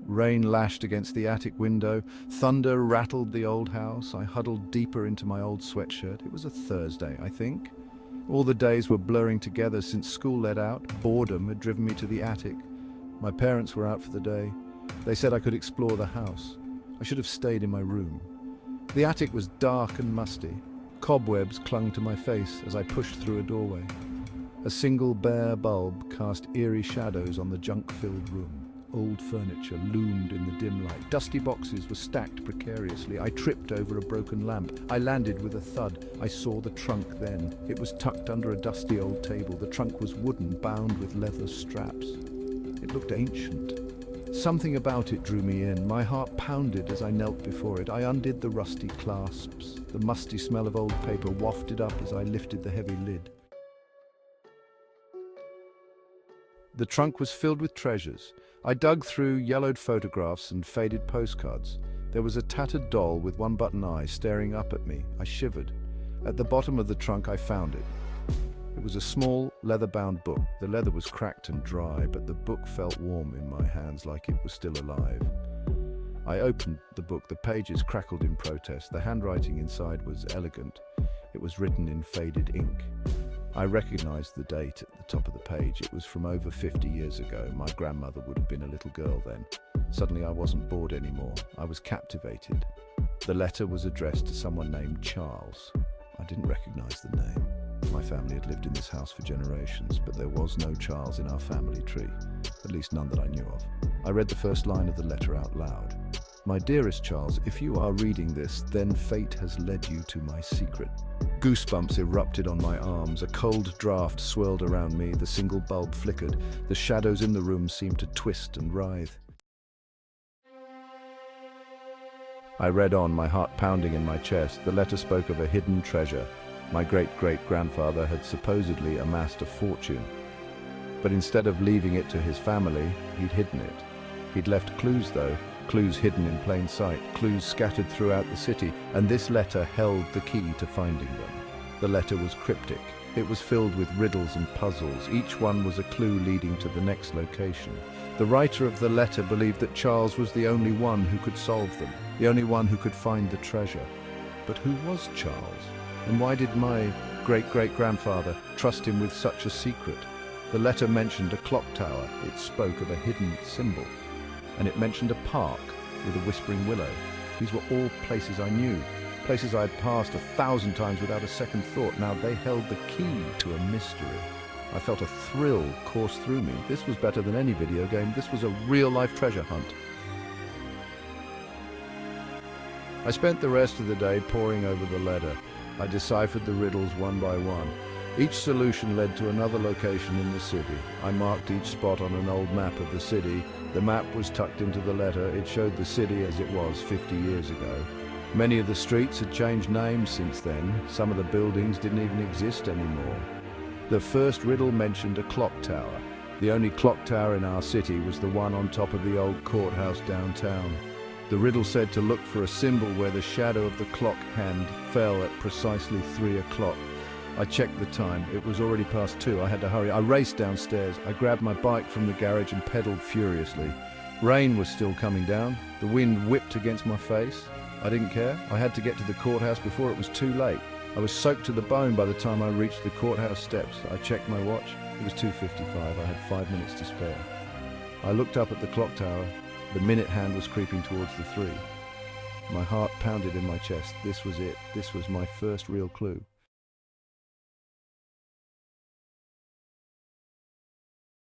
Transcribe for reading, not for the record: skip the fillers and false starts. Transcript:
Rain lashed against the attic window. Thunder rattled the old house. I huddled deeper into my old sweatshirt. It was a Thursday, I think. All the days were blurring together since school let out. Boredom had driven me to the attic. My parents were out for the day. They said I could explore the house. I should have stayed in my room. The attic was dark and musty. Cobwebs clung to my face as I pushed through a doorway. A single bare bulb cast eerie shadows on the junk-filled room. Old furniture loomed in the dim light. Dusty boxes were stacked precariously. I tripped over a broken lamp. I landed with a thud. I saw the trunk then. It was tucked under a dusty old table. The trunk was wooden, bound with leather straps. It looked ancient. Something about it drew me in. My heart pounded as I knelt before it. I undid the rusty clasps. The musty smell of old paper wafted up as I lifted the heavy lid. The trunk was filled with treasures. I dug through yellowed photographs and faded postcards. There was a tattered doll with one button eye staring up at me. I shivered. At the bottom of the trunk I found it. It was a small, leather-bound book. The leather was cracked and dry, but the book felt warm in my hands, like it was still alive. I opened the book. The pages crackled in protest. The handwriting inside was elegant. It was written in faded ink. I recognized the date at the top of the page. It was from over 50 years ago. My grandmother would have been a little girl then. Suddenly I wasn't bored anymore. I was captivated. The letter was addressed to someone named Charles. I didn't recognize the name. My family had lived in this house for generations, but there was no Charles in our family tree, at least none that I knew of. I read the first line of the letter out loud. My dearest Charles, if you are reading this, then fate has led you to my secret. Goosebumps erupted on my arms. A cold draft swirled around me. The single bulb flickered. The shadows in the room seemed to twist and writhe. I read on, my heart pounding in my chest. The letter spoke of a hidden treasure. My great-great-grandfather had supposedly amassed a fortune. But instead of leaving it to his family, he'd hidden it. He'd left clues, though. Clues hidden in plain sight, clues scattered throughout the city, and this letter held the key to finding them. The letter was cryptic. It was filled with riddles and puzzles. Each one was a clue leading to the next location. The writer of the letter believed that Charles was the only one who could solve them, the only one who could find the treasure. But who was Charles? And why did my great-great-grandfather trust him with such a secret? The letter mentioned a clock tower. It spoke of a hidden symbol. And it mentioned a park with a whispering willow. These were all places I knew, places I had passed 1,000 times without a second thought. Now they held the key to a mystery. I felt a thrill course through me. This was better than any video game. This was a real-life treasure hunt. I spent the rest of the day poring over the letter. I deciphered the riddles one by one. Each solution led to another location in the city. I marked each spot on an old map of the city. The map was tucked into the letter. It showed the city as it was 50 years ago. Many of the streets had changed names since then. Some of the buildings didn't even exist anymore. The first riddle mentioned a clock tower. The only clock tower in our city was the one on top of the old courthouse downtown. The riddle said to look for a symbol where the shadow of the clock hand fell at precisely 3 o'clock. I checked the time. It was already past 2. I had to hurry. I raced downstairs. I grabbed my bike from the garage and pedaled furiously. Rain was still coming down. The wind whipped against my face. I didn't care. I had to get to the courthouse before it was too late. I was soaked to the bone by the time I reached the courthouse steps. I checked my watch. It was 2:55. I had 5 minutes to spare. I looked up at the clock tower. The minute hand was creeping towards the 3. My heart pounded in my chest. This was it. This was my first real clue.